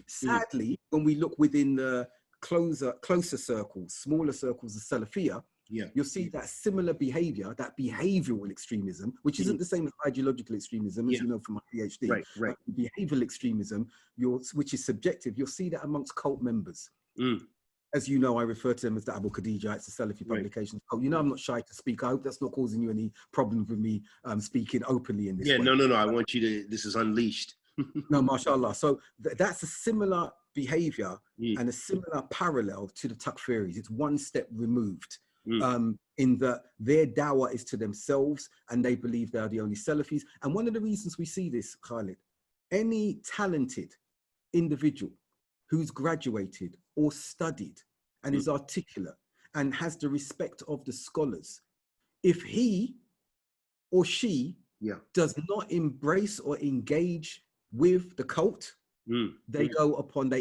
Sadly, when we look within the closer circles, smaller circles of Salafiyah, you'll see that similar behavior, that behavioral extremism, which isn't the same as ideological extremism, as you know from my PhD, but behavioral extremism, which is subjective, you'll see that amongst cult members. As you know, I refer to them as the Abu Khadija, it's a Salafi publication. Oh, you know, I'm not shy to speak. I hope that's not causing you any problems with me speaking openly in this way. No. I want you to, this is unleashed. No, mashallah. So that's a similar behavior and a similar parallel to the Takfiris. It's one step removed. In that their dawah is to themselves and they believe they are the only Salafis. And one of the reasons we see this, Khalid, any talented individual who's graduated or studied and is articulate and has the respect of the scholars, if he or she does not embrace or engage with the cult, they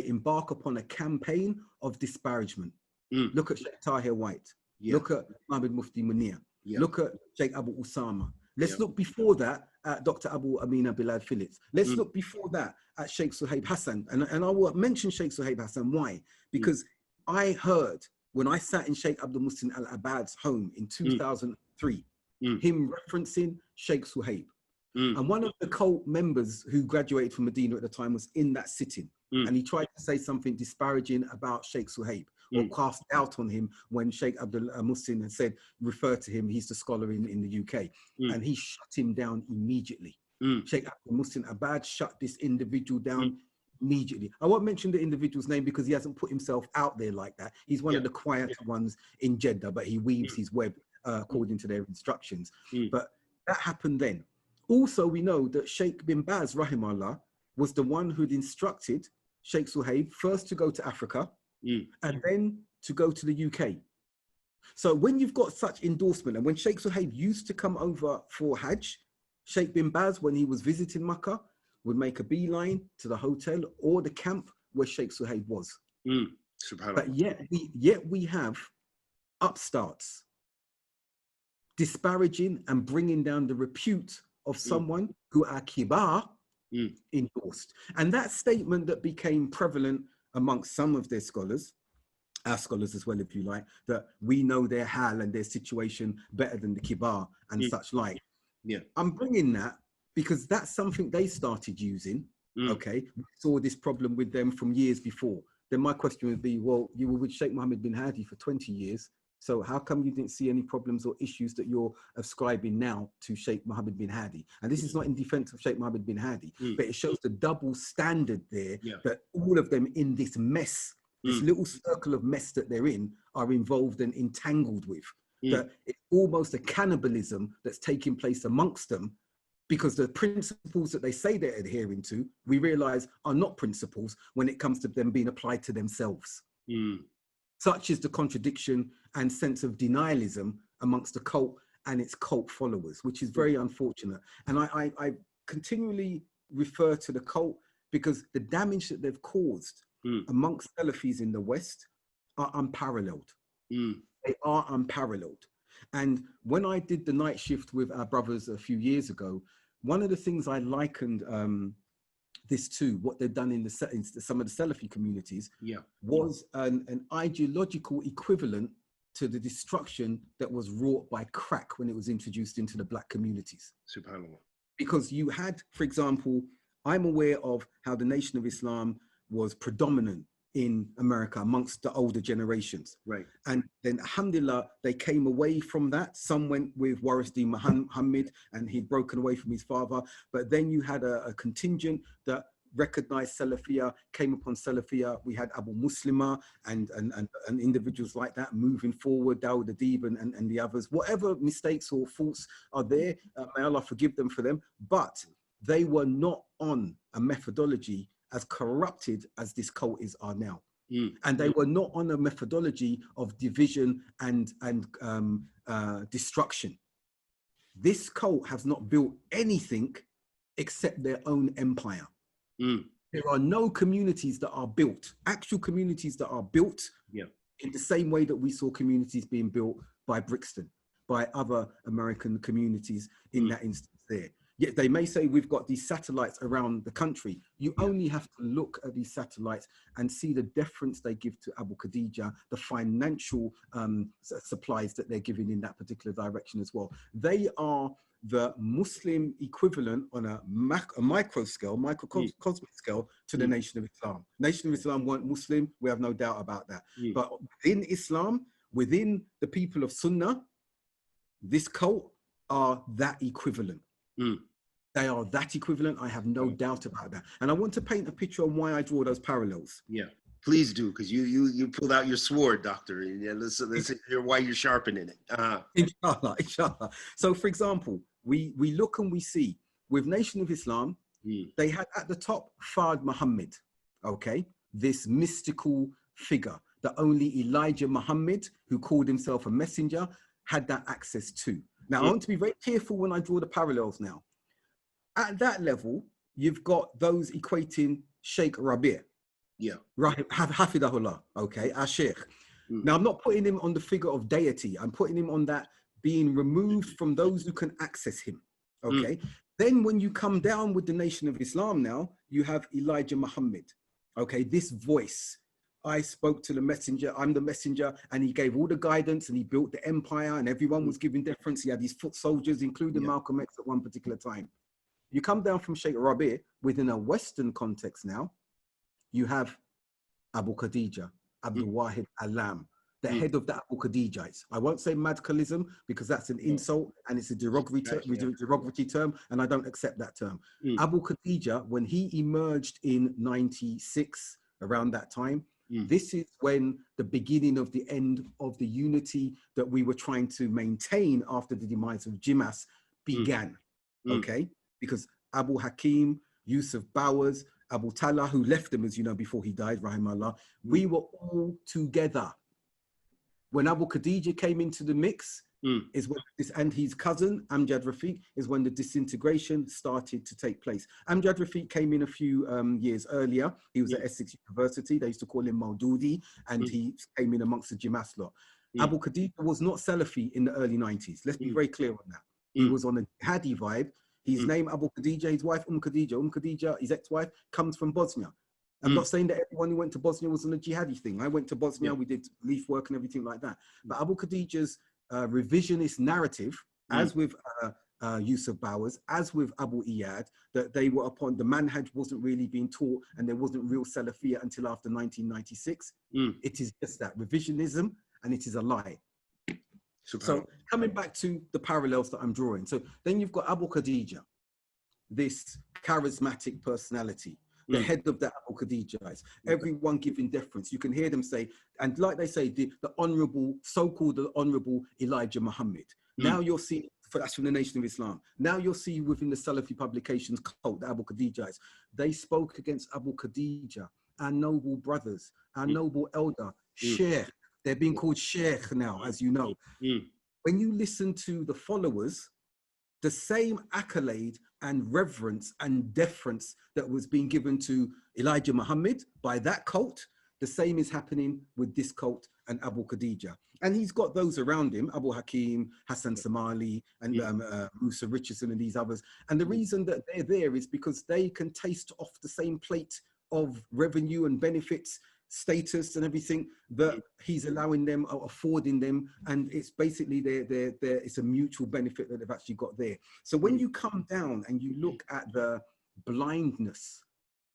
embark upon a campaign of disparagement. Look at Sheikh Tahir White. Look at Mohammed Mufti Munir. Look at Sheikh Abu Usama. Let's look before that at Dr. Abu Amina Bilal Phillips. Let's look before that at Sheikh Suhaib Hassan. And I will mention Sheikh Suhaib Hassan. Why? Because I heard when I sat in Sheikh Abdul Muslim Al-Abad's home in 2003, him referencing Sheikh Suhaib. And one of the cult members who graduated from Medina at the time was in that sitting. And he tried to say something disparaging about Sheikh Suhaib or cast doubt on him when Sheikh Abdul Muslim had said, refer to him, he's the scholar in the UK. And he shut him down immediately. Sheikh Abdul Muslim Abad shut this individual down immediately. I won't mention the individual's name because he hasn't put himself out there like that. He's one of the quieter ones in Jeddah, but he weaves his web according to their instructions. But that happened then. Also, we know that Sheikh bin Baz, rahimahullah, was the one who'd instructed Sheikh Suhaib first to go to Africa and then to go to the UK. So when you've got such endorsement, and when Sheikh Suhaib used to come over for Hajj, Sheikh bin Baz, when he was visiting Makkah, would make a beeline to the hotel or the camp where Sheikh Suhaib was. But yet we have upstarts disparaging and bringing down the repute of someone who are kibar endorsed. And that statement that became prevalent amongst some of their scholars, our scholars as well, if you like, that we know their hal and their situation better than the kibar and such like. I'm bringing that because that's something they started using. Okay, we saw this problem with them from years before. Then my question would be, well, you were with Sheikh Mohammed bin Hadi for 20 years. So how come you didn't see any problems or issues that you're ascribing now to Sheikh Mohammed bin Hadi? And this is not in defense of Sheikh Mohammed bin Hadi, but it shows the double standard there that all of them in this mess, this little circle of mess that they're in, are involved and entangled with. That it's almost a cannibalism that's taking place amongst them, because the principles that they say they're adhering to, we realize are not principles when it comes to them being applied to themselves. Such is the contradiction and sense of denialism amongst the cult and its cult followers, which is very unfortunate. And I continually refer to the cult because the damage that they've caused amongst Salafis in the West are unparalleled. They are unparalleled. And when I did the night shift with our brothers a few years ago, one of the things I likened this to, what they've done in some of the Salafi communities, was an ideological equivalent to the destruction that was wrought by crack when it was introduced into the black communities. SubhanAllah. Because you had, for example, I'm aware of how the Nation of Islam was predominant in America amongst the older generations. And then, alhamdulillah, they came away from that. Some went with Warisdi Muhammad and he'd broken away from his father. But then you had a contingent that recognized Salafiyah, came upon Salafiyah. We had Abu Muslima and individuals like that moving forward, Dawud Adib and the others. Whatever mistakes or faults are there, may Allah forgive them for them. But they were not on a methodology as corrupted as this cult are now. And they were not on a methodology of division and destruction. This cult has not built anything except their own empire. There are no communities that are built, actual communities that are built in the same way that we saw communities being built by Brixton, by other American communities in that instance there. Yet they may say we've got these satellites around the country. You only have to look at these satellites and see the deference they give to Abu Khadija, the financial supplies that they're giving in that particular direction as well. They are the Muslim equivalent on a micro scale, microcosmic scale to the Nation of Islam. Nation of Islam weren't Muslim, we have no doubt about that. But in Islam, within the people of Sunnah, this cult are that equivalent. They are that equivalent. I have no doubt about that. And I want to paint a picture on why I draw those parallels. Yeah, please do, because you pulled out your sword, doctor. Yeah, let's hear why you're sharpening it. Inshallah, inshallah. So, for example, we look and we see with Nation of Islam, they had at the top Fard Muhammad, okay, this mystical figure that only Elijah Muhammad, who called himself a messenger, had that access to. Now, I want to be very careful when I draw the parallels now. At that level, you've got those equating Sheikh Rabi'. Yeah. Right, Hafidahullah, okay, our Sheikh. Now, I'm not putting him on the figure of deity. I'm putting him on that being removed from those who can access him, okay? Then when you come down with the Nation of Islam now, you have Elijah Muhammad, okay? This voice. I spoke to the messenger, I'm the messenger, and he gave all the guidance and he built the empire and everyone was giving deference. He had his foot soldiers, including Malcolm X at one particular time. You come down from Sheikh Rabi' within a Western context now, you have Abu Khadija, Abdul Wahid Alam, the head of the Abu Khadijites. I won't say madkalism because that's an insult and it's a derogatory term, and I don't accept that term. Abu Khadija, when he emerged in 96, around that time, this is when the beginning of the end of the unity that we were trying to maintain after the demise of Jimas began, okay? Because Abu Hakim, Yusuf Bowers, Abu Talha, who left him, as you know, before he died, rahimahullah, we were all together. When Abu Khadija came into the mix, is when this, and his cousin, Amjad Rafiq, is when the disintegration started to take place. Amjad Rafiq came in a few years earlier. He was at Essex University. They used to call him Maududi, and he came in amongst the Jimas lot. Abu Khadija was not Salafi in the early 90s. Let's be very clear on that. He was on a Hadi vibe. His name, Abu Khadija, his wife, Khadija, his ex-wife, comes from Bosnia. I'm not saying that everyone who went to Bosnia was on a jihadi thing. I went to Bosnia, we did relief work and everything like that. But Abu Khadija's revisionist narrative, as with Yusuf Bowers, as with Abu Iyad, that they were upon, the manhaj wasn't really being taught and there wasn't real Salafiyah until after 1996. It is just that, revisionism, and it is a lie. So coming back to the parallels that I'm drawing. So then you've got Abu Khadija, this charismatic personality, the head of the Abu Khadijites, everyone giving deference. You can hear them say, and like they say, the honorable, so-called honorable Elijah Muhammad. Now you'll see, that's from the Nation of Islam. Now you'll see within the Salafi publications cult, the Abu Khadijites, they spoke against Abu Khadija, our noble brothers, our noble elder, Sheikh. They're being called Sheikh now, as you know. When you listen to the followers, the same accolade and reverence and deference that was being given to Elijah Muhammad by that cult, the same is happening with this cult and Abu Khadija. And he's got those around him, Abu Hakim, Hassan Somali, and Musa Richardson and these others. And the reason that they're there is because they can taste off the same plate of revenue and benefits, status and everything that he's allowing them or affording them, and it's basically it's a mutual benefit that they've actually got there. So when you come down and you look at the blindness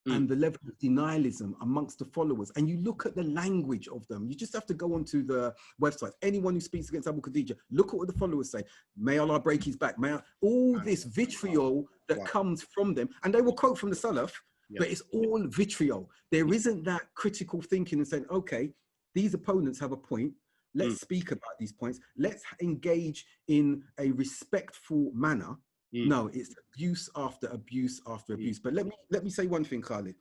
and the level of denialism amongst the followers, and you look at the language of them, you just have to go onto the website. Anyone who speaks against Abu Khadija, look at what the followers say. May Allah break his back. All this vitriol that comes from them, and they will quote from the Salaf. But it's all vitriol. There isn't that critical thinking and saying, okay, these opponents have a point. Let's speak about these points. Let's engage in a respectful manner. No, it's abuse after abuse after abuse. But let me say one thing, Khalid.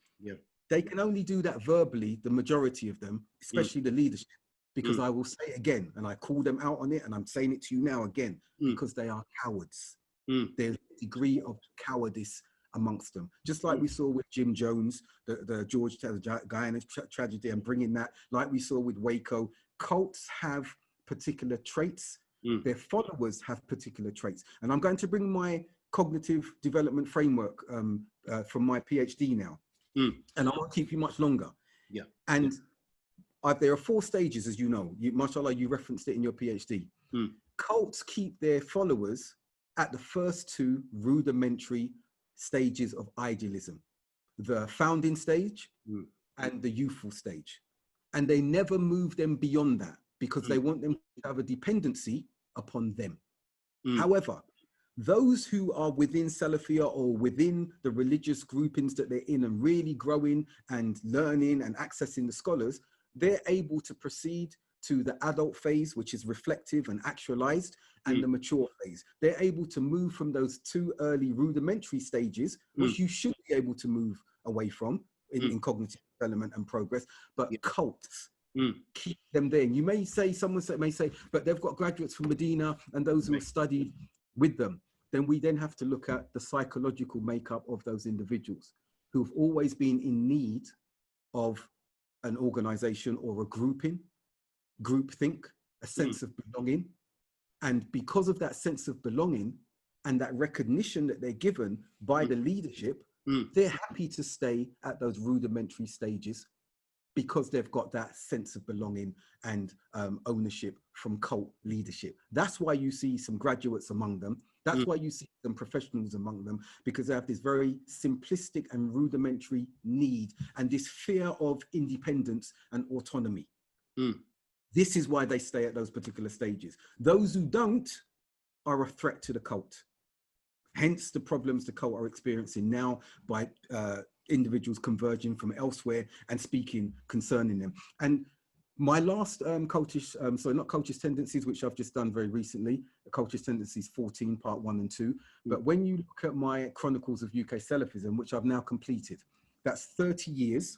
They can only do that verbally, the majority of them, especially the leadership, because I will say again, and I call them out on it, and I'm saying it to you now again, because they are cowards. There's a degree of cowardice amongst them, just like we saw with Jim Jones, the George Guyana tragedy, and bringing that, like we saw with Waco. Cults have particular traits, their followers have particular traits, and I'm going to bring my cognitive development framework from my PhD now, and I won't keep you much longer. Yeah. And there are 4 stages, as you know. Mashallah, you referenced it in your PhD. Cults keep their followers at the first 2 rudimentary stages of idealism, the founding stage and the youthful stage. And they never move them beyond that because they want them to have a dependency upon them. However, those who are within Salafiyah or within the religious groupings that they're in and really growing and learning and accessing the scholars, they're able to proceed to the adult phase, which is reflective and actualized, and the mature phase. They're able to move from those 2 early rudimentary stages, which you should be able to move away from in cognitive development and progress, but cults keep them there. And you may say, someone may say, but they've got graduates from Medina and those who have studied with them. Then we then have to look at the psychological makeup of those individuals who've always been in need of an organization or a groupthink, a sense of belonging. And because of that sense of belonging and that recognition that they're given by the leadership, they're happy to stay at those rudimentary stages because they've got that sense of belonging and ownership from cult leadership. That's why you see some graduates among them. That's why you see some professionals among them, because they have this very simplistic and rudimentary need and this fear of independence and autonomy. This is why they stay at those particular stages. Those who don't are a threat to the cult. Hence the problems the cult are experiencing now by individuals converging from elsewhere and speaking concerning them. And my last cultish, not cultish tendencies, which I've just done very recently, cultish tendencies 14, part 1 and 2. But when you look at my Chronicles of UK Salafism, which I've now completed, that's 30 years,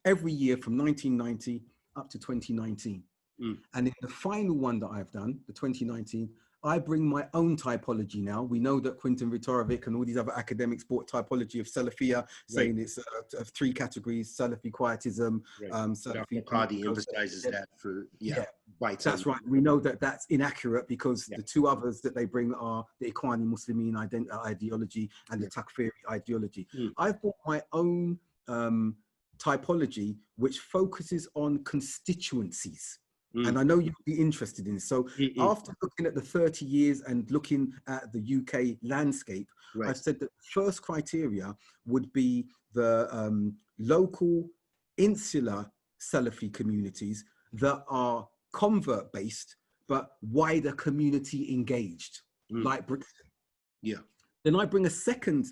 every year from 1990 up to 2019. And in the final one that I've done, the 2019, I bring my own typology now. We know that Quentin Vitorovic and all these other academics brought typology of Salafiyah, saying it's of 3 categories: Salafi quietism, Salafi. Qadi emphasizes that for, that's right. We know that that's inaccurate because the 2 others that they bring are the Ikhwani Muslimin ideology and the Takfiri ideology. I've brought my own typology, which focuses on constituencies. And I know you'd be interested in this. So after looking at the 30 years and looking at the UK landscape, I've said that the first criteria would be the local insular Salafi communities that are convert-based, but wider community engaged, like Brixton. Then I bring a second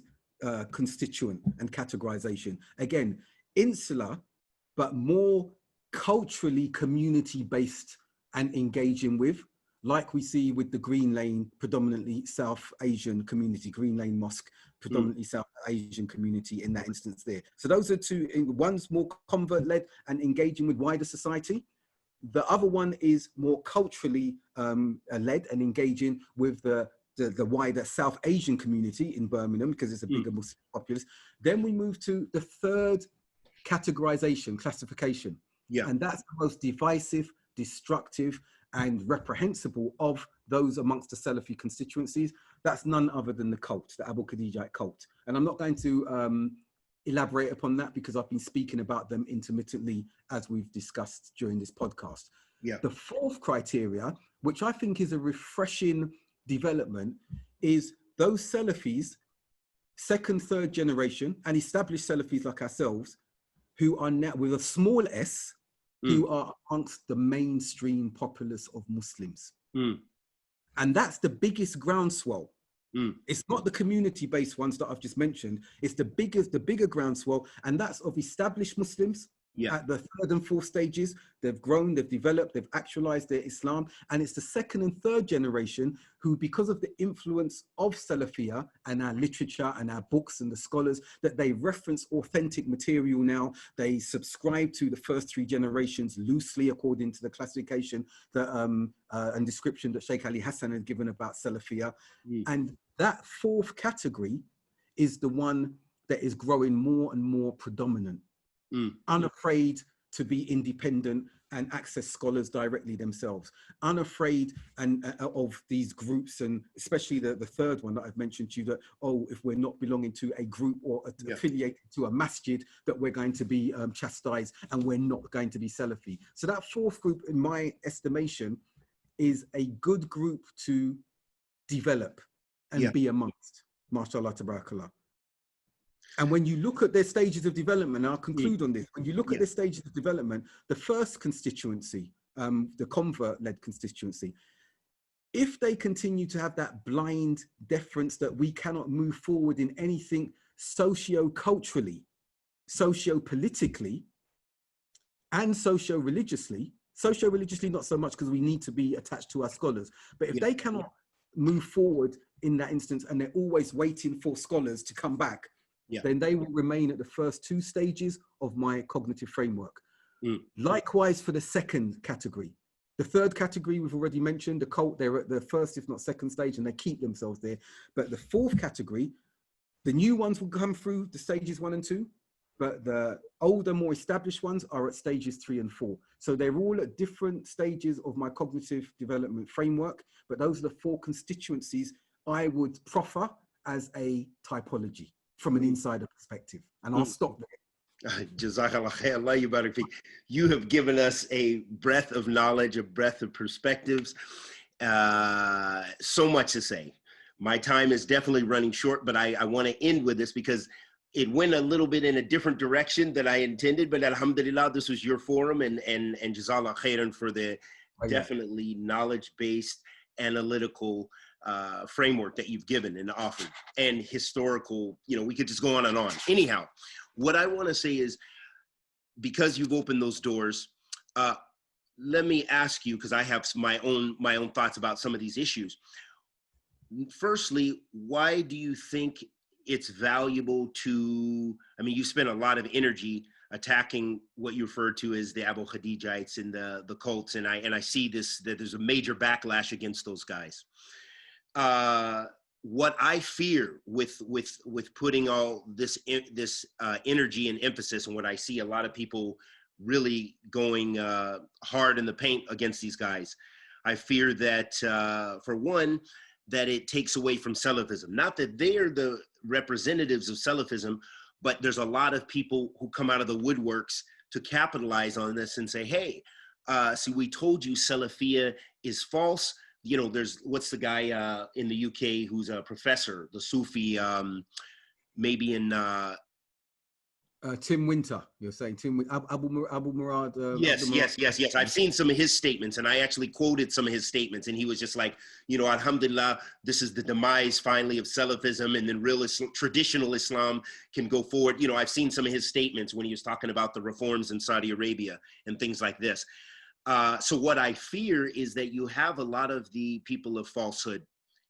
constituent and categorization. Again, insular, but more culturally community-based and engaging with, like we see with the Green Lane, predominantly South Asian community, Green Lane Mosque, predominantly South Asian community in that instance there. So those are 2, one's more convert-led and engaging with wider society. The other one is more culturally led and engaging with the wider South Asian community in Birmingham, because it's a bigger Muslim populace. Then we move to the 3rd categorization, classification. And that's the most divisive, destructive, and reprehensible of those amongst the Salafi constituencies. That's none other than the cult, the Abu Khadijite cult. And I'm not going to elaborate upon that because I've been speaking about them intermittently as we've discussed during this podcast. The 4th criteria, which I think is a refreshing development, is those Salafis, 2nd, 3rd generation, and established Salafis like ourselves, who are now, with a small s, who are amongst the mainstream populace of Muslims. And that's the biggest groundswell. It's not the community-based ones that I've just mentioned. It's the bigger groundswell, and that's of established Muslims at the 3rd and 4th stages. They've grown, they've developed, they've actualized their Islam. And it's the 2nd and 3rd generation who, because of the influence of Salafiyah and our literature and our books and the scholars, that they reference authentic material now. They subscribe to the first 3 generations loosely according to the classification that, and description that Sheikh Ali Hassan had given about Salafiyah. And that 4th category is the one that is growing more and more predominant. Unafraid to be independent, and access scholars directly themselves, unafraid of these groups, and especially the third one that I've mentioned to you, that, oh, if we're not belonging to a group or affiliated to a masjid, that we're going to be chastised and we're not going to be Salafi. So that fourth group, in my estimation, is a good group to develop and be amongst, mashallah, tabarakallah. And when you look at their stages of development, and I'll conclude on this, when you look at their stages of development, the first constituency, the convert-led constituency, if they continue to have that blind deference that we cannot move forward in anything socio-culturally, socio-politically, and socio-religiously not so much because we need to be attached to our scholars, but if they cannot move forward in that instance and they're always waiting for scholars to come back, then they will remain at the first two stages of my cognitive framework. Likewise for the second category. The third category we've already mentioned, the cult, they're at the first, if not second stage, and they keep themselves there. But the fourth category, the new ones will come through the stages 1 and 2, but the older, more established ones are at stages 3 and 4. So they're all at different stages of my cognitive development framework, but those are the 4 constituencies I would proffer as a typology from an insider perspective. And I'll stop there. Jazakallah khair, Allah yubarak fik. You have given us a breadth of knowledge, a breadth of perspectives, so much to say. My time is definitely running short, but I want to end with this because it went a little bit in a different direction than I intended, but alhamdulillah, this was your forum, and jazakallah khairan for the definitely knowledge-based, analytical framework that you've given and offered, and historical, we could just go on and on. Anyhow, what I want to say is, because you've opened those doors, let me ask you, because I have my own thoughts about some of these issues. Firstly, why do you think it's valuable to, you spent a lot of energy attacking what you refer to as the Abu Khadijites and the cults, and I see that there's a major backlash against those guys. What I fear with putting all this energy and emphasis, and what I see a lot of people really going hard in the paint against these guys, I fear that for one, that it takes away from Salafism. Not that they're the representatives of Salafism, but there's a lot of people who come out of the woodworks to capitalize on this and say, hey, see, we told you Salafiyya is false. There's, what's the guy in the UK who's a professor, the Sufi, maybe in... Tim Winter, you're saying Tim Abu Murad. Yes. I've seen some of his statements, and I actually quoted some of his statements, and he was just like, alhamdulillah, this is the demise finally of Salafism, and then real traditional Islam can go forward. I've seen some of his statements when he was talking about the reforms in Saudi Arabia and things like this. So what I fear is that you have a lot of the people of falsehood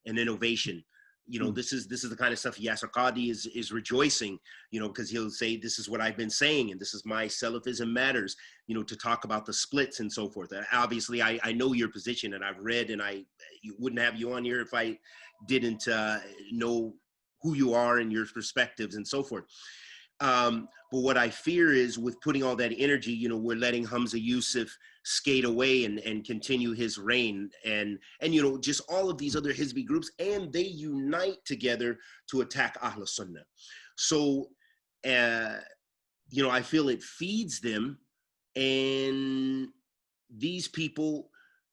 and innovation. This is the kind of stuff Yasser Qadi is rejoicing, because he'll say, this is what I've been saying, and this is my Salafism matters, to talk about the splits and so forth. Obviously, I know your position, and I've read, and you wouldn't have you on here if I didn't know who you are and your perspectives and so forth. But what I fear is, with putting all that energy, we're letting Hamza Yusuf skate away and continue his reign, and just all of these other Hizbi groups, and they unite together to attack Ahl Sunnah. So, I feel it feeds them, and these people,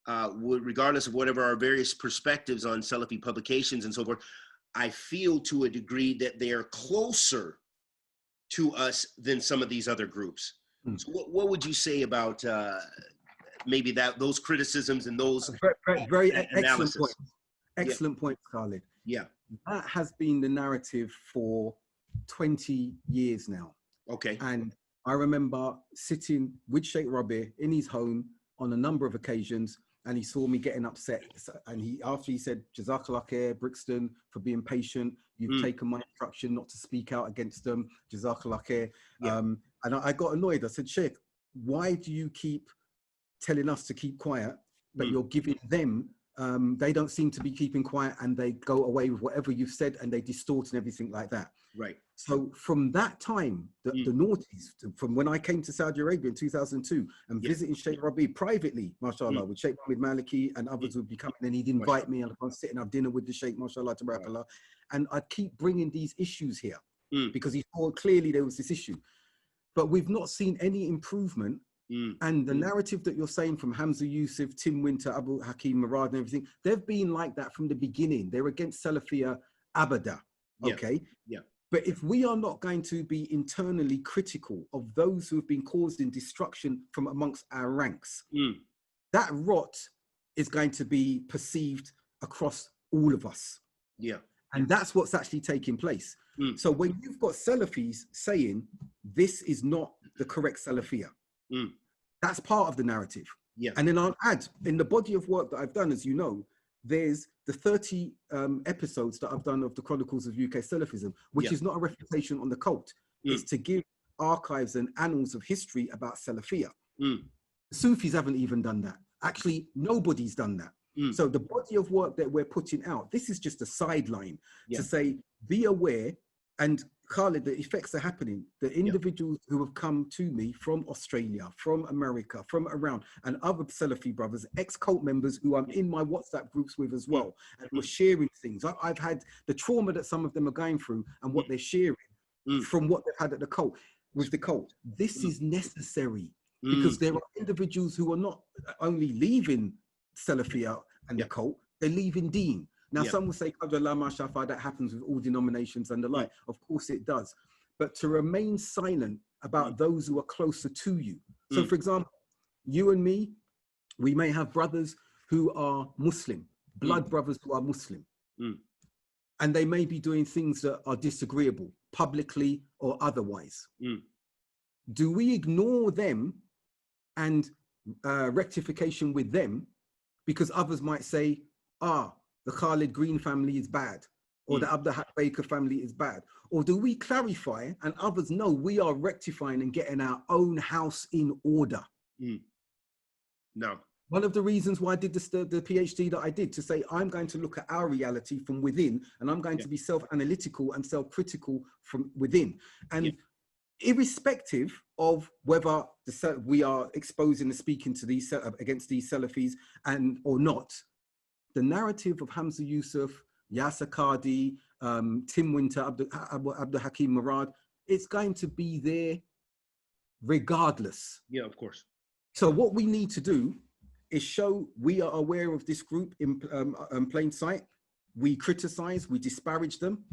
regardless of whatever our various perspectives on Salafi publications and so forth, I feel to a degree that they are closer to us than some of these other groups. So what would you say about maybe those criticisms and those very analysis? Excellent point, Khalid. Yeah. That has been the narrative for 20 years now. Okay. And I remember sitting with Sheikh Rabi in his home on a number of occasions, and he saw me getting upset. And after he said, Jazakallah khair, Brixton, for being patient. You've taken my instruction not to speak out against them. Jazakallah khair. Yeah. And I got annoyed. I said, Sheikh, why do you keep telling us to keep quiet, but you're giving them they don't seem to be keeping quiet, and they go away with whatever you've said, and they distort and everything like that. Right. So from that time, the noughties, from when I came to Saudi Arabia in 2002 and visiting Sheikh Rabi privately, mashallah, with Sheikh Mohammed Maliki and others would be coming, and he'd invite me, and I'd sit and have dinner with the Sheikh, mashallah, tabarakallah, and I'd keep bringing these issues here because he saw clearly there was this issue. But we've not seen any improvement. And the narrative that you're saying from Hamza Yusuf, Tim Winter, Abu Hakim Murad and everything, they've been like that from the beginning. They're against Salafiyah Abada, okay? Yeah. But if we are not going to be internally critical of those who have been causing destruction from amongst our ranks, that rot is going to be perceived across all of us. Yeah. And that's what's actually taking place. So when you've got Salafis saying this is not the correct Salafiyah, that's part of the narrative. Yeah. And then I'll add, in the body of work that I've done, as you know, there's the 30 episodes that I've done of the Chronicles of UK Salafism, which is not a refutation on the cult. It's to give archives and annals of history about Salafiyah. Sufis haven't even done that. Actually, nobody's done that. So the body of work that we're putting out, this is just a sideline to say, be aware. And Khalid, the effects are happening. The individuals who have come to me from Australia, from America, from around, and other Salafi brothers, ex-cult members who I'm in my WhatsApp groups with as well, and we're sharing things. I've had the trauma that some of them are going through and what they're sharing from what they've had at the cult, with the cult. This is necessary because there are individuals who are not only leaving Salafiyah and the cult, they're leaving Deen. Now, some will say, that happens with all denominations and the like. Of course it does. But to remain silent about those who are closer to you. So, for example, you and me, we may have brothers who are Muslim, blood brothers who are Muslim. And they may be doing things that are disagreeable, publicly or otherwise. Do we ignore them and rectification with them because others might say, the Khalid Green family is bad, or the Abdul Haqq Baker family is bad? Or do we clarify and others know we are rectifying and getting our own house in order? No. One of the reasons why I did the PhD that I did, to say I'm going to look at our reality from within, and I'm going to be self-analytical and self-critical from within. And irrespective of whether we are exposing and speaking to these against these Salafis and or not, the narrative of Hamza Yusuf, Yasser Qadi, Tim Winter, Abdul Hakim Murad, it's going to be there regardless. Yeah, of course. So what we need to do is show we are aware of this group in plain sight. We criticize, we disparage them.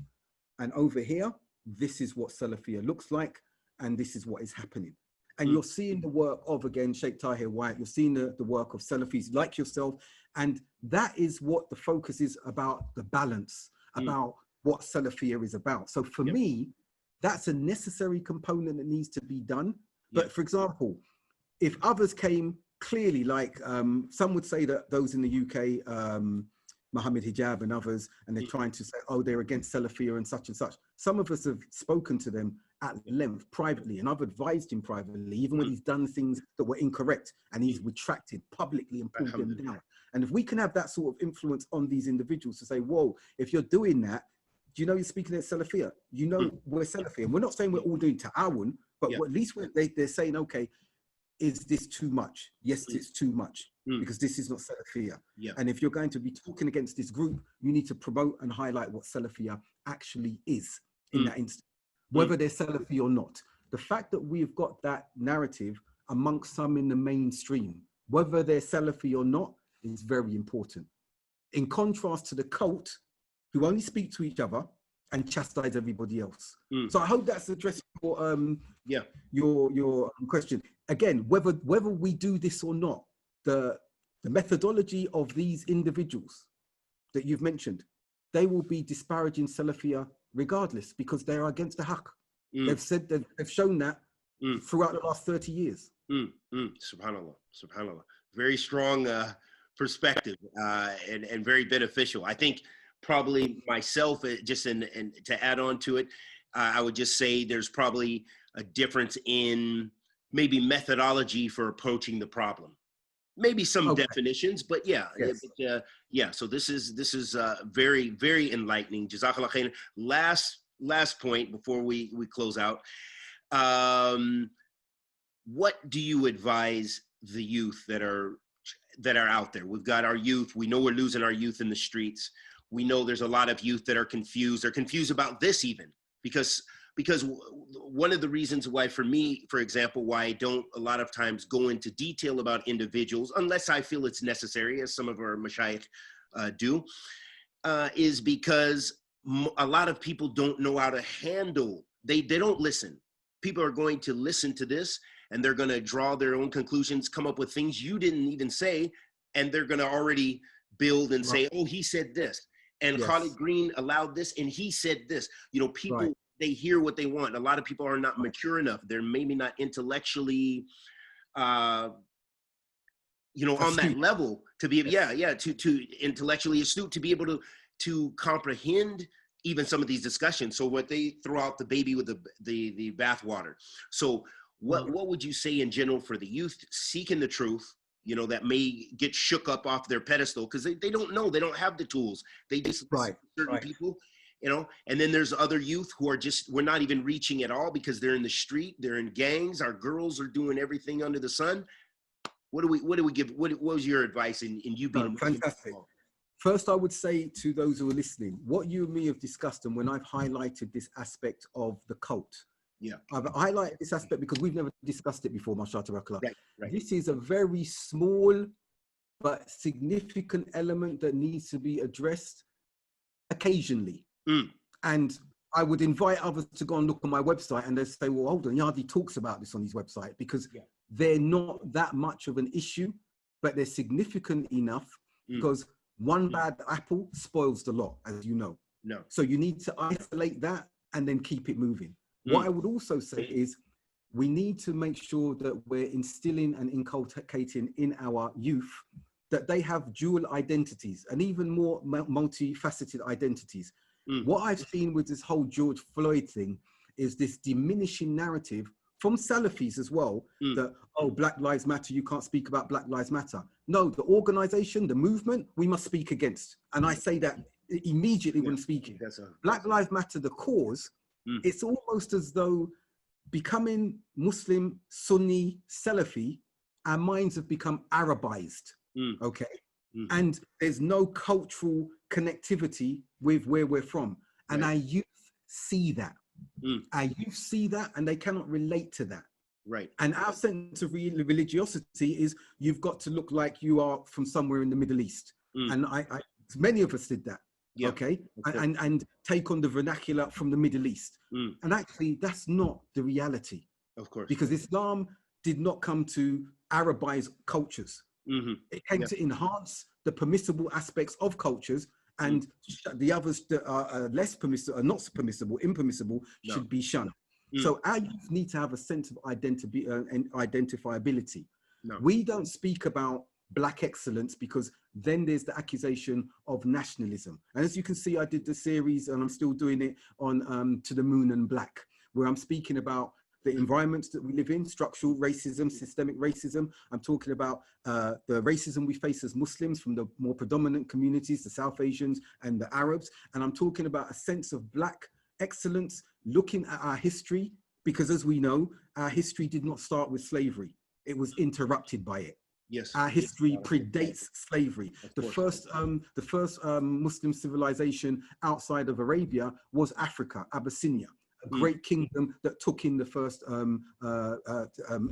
And over here, this is what Salafiyah looks like. And this is what is happening. And you're seeing the work of, again, Sheikh Tahir White, you're seeing the work of Salafis like yourself. And that is what the focus is about, the balance, about what Salafiyah is about. So for me, that's a necessary component that needs to be done. But for example, if others came clearly, like some would say that those in the UK, Mohammed Hijab and others, and they're trying to say, oh, they're against Salafiyah and such and such. Some of us have spoken to them at length privately, and I've advised him privately, even when he's done things that were incorrect, and he's retracted publicly and pulled them down. And if we can have that sort of influence on these individuals to say, whoa, if you're doing that, do you know you're speaking at Salafiyah? You know we're Salafi. And we're not saying we're all doing ta'awun, but at least they're saying, okay, is this too much? Yes, it's too much, because this is not Salafiyah. And if you're going to be talking against this group, you need to promote and highlight what Salafiyah actually is in that instance, whether they're Salafi or not. The fact that we've got that narrative amongst some in the mainstream, whether they're Salafi or not, is very important. In contrast to the cult, who only speak to each other and chastise everybody else. So I hope that's addressed your question. Again, whether we do this or not, the methodology of these individuals that you've mentioned, they will be disparaging Salafiyah regardless, because they are against the Haqq. They've shown that throughout the last 30 years. Subhanallah, subhanallah. Very strong perspective and very beneficial. I think probably myself, just and to add on to it, I would just say there's probably a difference in maybe methodology for approaching the problem. maybe some definitions, but yeah, yeah. So this is very, very enlightening. Jazakallah khair. Last point before we close out. What do you advise the youth that are out there? We've got our youth. We know we're losing our youth in the streets. We know there's a lot of youth that are confused. They're confused about this even because one of the reasons why, for me, for example, why I don't a lot of times go into detail about individuals, unless I feel it's necessary, as some of our mashayikh do, is because a lot of people don't know how to handle, they don't listen. People are going to listen to this and they're going to draw their own conclusions, come up with things you didn't even say, and they're going to already build and say, oh, he said this, and Khalid Green allowed this, and he said this. You know, people, they hear what they want. A lot of people are not mature enough. They're maybe not intellectually, you know, on that level to be, to intellectually astute, to be able to comprehend even some of these discussions. So what they throw out the baby with the bathwater. So what would you say in general for the youth seeking the truth, you know, that may get shook up off their pedestal because they don't know, they don't have the tools. They just certain people, you know, and then there's other youth who are just, we're not even reaching at all because they're in the street, they're in gangs, our girls are doing everything under the sun. What do we give? What was your advice in you being fantastic? First, I would say to those who are listening, what you and me have discussed, and when I've highlighted this aspect of the cult, I've highlighted this aspect because we've never discussed it before, mashallah. Right. This is a very small but significant element that needs to be addressed occasionally. And I would invite others to go and look on my website and they say, well, hold on, Yardi talks about this on his website, because they're not that much of an issue, but they're significant enough because one bad apple spoils the lot, as you know. So you need to isolate that and then keep it moving. What I would also say is we need to make sure that we're instilling and inculcating in our youth that they have dual identities and even more multifaceted identities. What I've seen with this whole George Floyd thing is this diminishing narrative from Salafis as well, that, oh, Black Lives Matter, you can't speak about Black Lives Matter. No, the organization, the movement, we must speak against. And I say that immediately when speaking. Black Lives Matter, the cause, it's almost as though becoming Muslim, Sunni, Salafi, our minds have become Arabized, and there's no cultural connectivity with where we're from. And our youth see that. Our youth see that and they cannot relate to that. And our sense of religiosity is you've got to look like you are from somewhere in the Middle East. And many of us did that. And take on the vernacular from the Middle East. And actually, that's not the reality. Of course. Because Islam did not come to Arabize cultures. It came to enhance the permissible aspects of cultures, and the others that are less permissible, are not permissible, impermissible, should be shunned. So our youth need to have a sense of identifiability. We don't speak about Black excellence because then there's the accusation of nationalism. And as you can see, I did the series and I'm still doing it on To the Moon and Black, where I'm speaking about the environments that we live in, structural racism, systemic racism. I'm talking about the racism we face as Muslims from the more predominant communities, the South Asians and the Arabs. And I'm talking about a sense of Black excellence, looking at our history, because as we know, our history did not start with slavery. It was interrupted by it. Our history predates slavery. The first Muslim civilization outside of Arabia was Africa, Abyssinia, a great kingdom that took in the first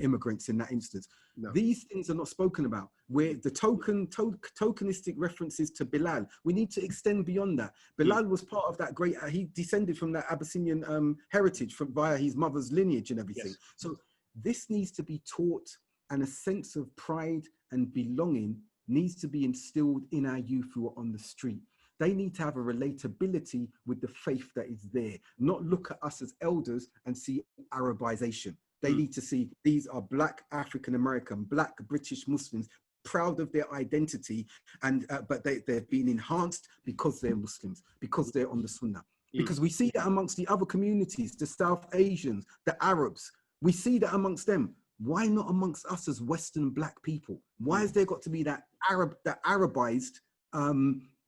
immigrants in that instance. These things are not spoken about. Where the tokenistic references to Bilal, we need to extend beyond that. Bilal was part of that great, he descended from that Abyssinian heritage via his mother's lineage and everything. So this needs to be taught, and a sense of pride and belonging needs to be instilled in our youth who are on the street. They need to have a relatability with the faith that is there, not look at us as elders and see Arabization. They need to see these are Black African-American, Black British Muslims, proud of their identity, and but they've been enhanced because they're Muslims, because they're on the Sunnah. Because we see that amongst the other communities, the South Asians, the Arabs, we see that amongst them. Why not amongst us as Western black people? Why has there got to be that Arabized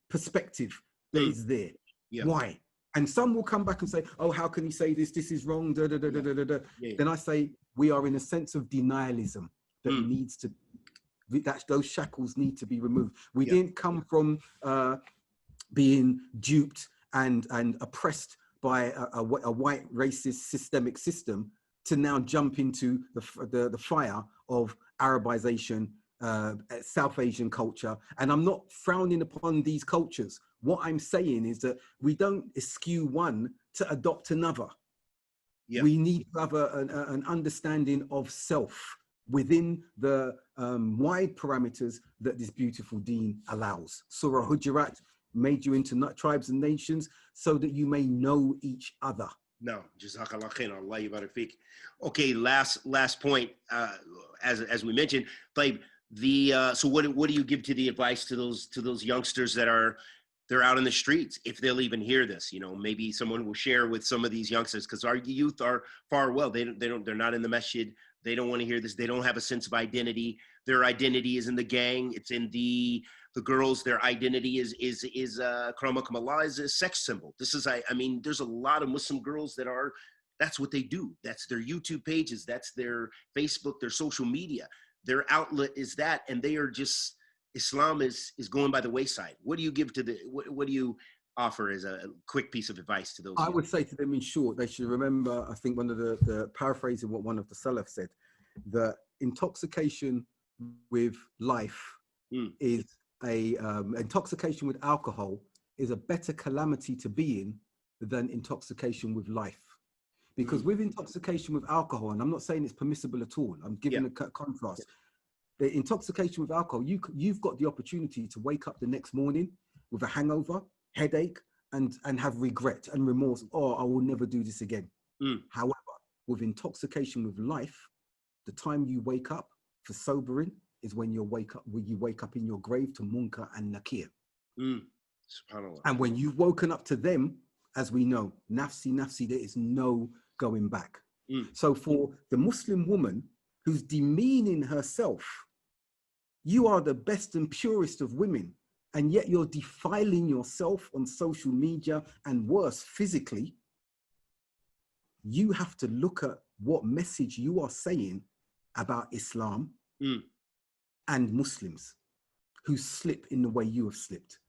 perspective that is there? Why? And some will come back and say, oh, how can he say this? This is wrong. Da, da, da, da, da, da. Then I say, we are in a sense of denialism that needs to, those shackles need to be removed. We didn't come from being duped and oppressed by a white racist systemic system to now jump into the fire of Arabization, South Asian culture. And I'm not frowning upon these cultures. What I'm saying is that we don't eschew one to adopt another. We need to have an understanding of self within the wide parameters that this beautiful deen allows. Surah Hujurat made you into tribes and nations so that you may know each other. No, Jazakallah khair, Allah yabarak fiqh. Okay, last point, as we mentioned, like so what do you give to the advice to those youngsters that they're out in the streets, if they'll even hear this? You know, maybe someone will share with some of these youngsters, because our youth are far well. They're not in the masjid. They don't want to hear this. They don't have a sense of identity. Their identity is in the gang. It's in the girls. Their identity is Karamakum Allah, is a sex symbol. This is, I mean, there's a lot of Muslim girls that's what they do. That's their YouTube pages. That's their Facebook, their social media. Their outlet is that, and they are just, Islam is going by the wayside. What do you give to what do you offer as a quick piece of advice to those? I would say to them, in short, they should remember, I think one of the paraphrasing what one of the Salaf said, that intoxication with life is intoxication with alcohol is a better calamity to be in than intoxication with life. Because with intoxication with alcohol, and I'm not saying it's permissible at all, I'm giving a contrast. The intoxication with alcohol, you've got the opportunity to wake up the next morning with a hangover, headache, and have regret and remorse. Oh, I will never do this again. However, with intoxication with life, the time you wake up for sobering is when you wake up in your grave to Munkar and Nakir. SubhanAllah. And when you've woken up to them, as we know, nafsi, nafsi, there is no going back. So for the Muslim woman who's demeaning herself, you are the best and purest of women, and yet you're defiling yourself on social media and worse, physically. You have to look at what message you are saying about Islam and Muslims who slip in the way you have slipped.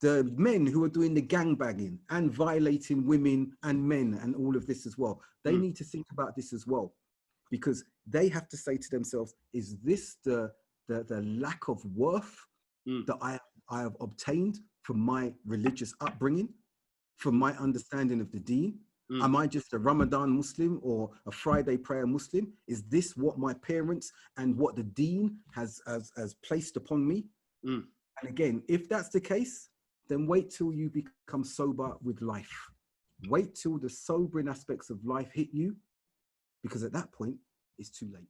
The men who are doing the gangbanging and violating women and men and all of this as well, they need to think about this as well, because they have to say to themselves, is this the lack of worth that I have obtained from my religious upbringing, from my understanding of the deen? Am I just a Ramadan Muslim or a Friday prayer Muslim? Is this what my parents and what the deen has placed upon me? And again, if that's the case, then wait till you become sober with life. Wait till the sobering aspects of life hit you, because at that point, it's too late.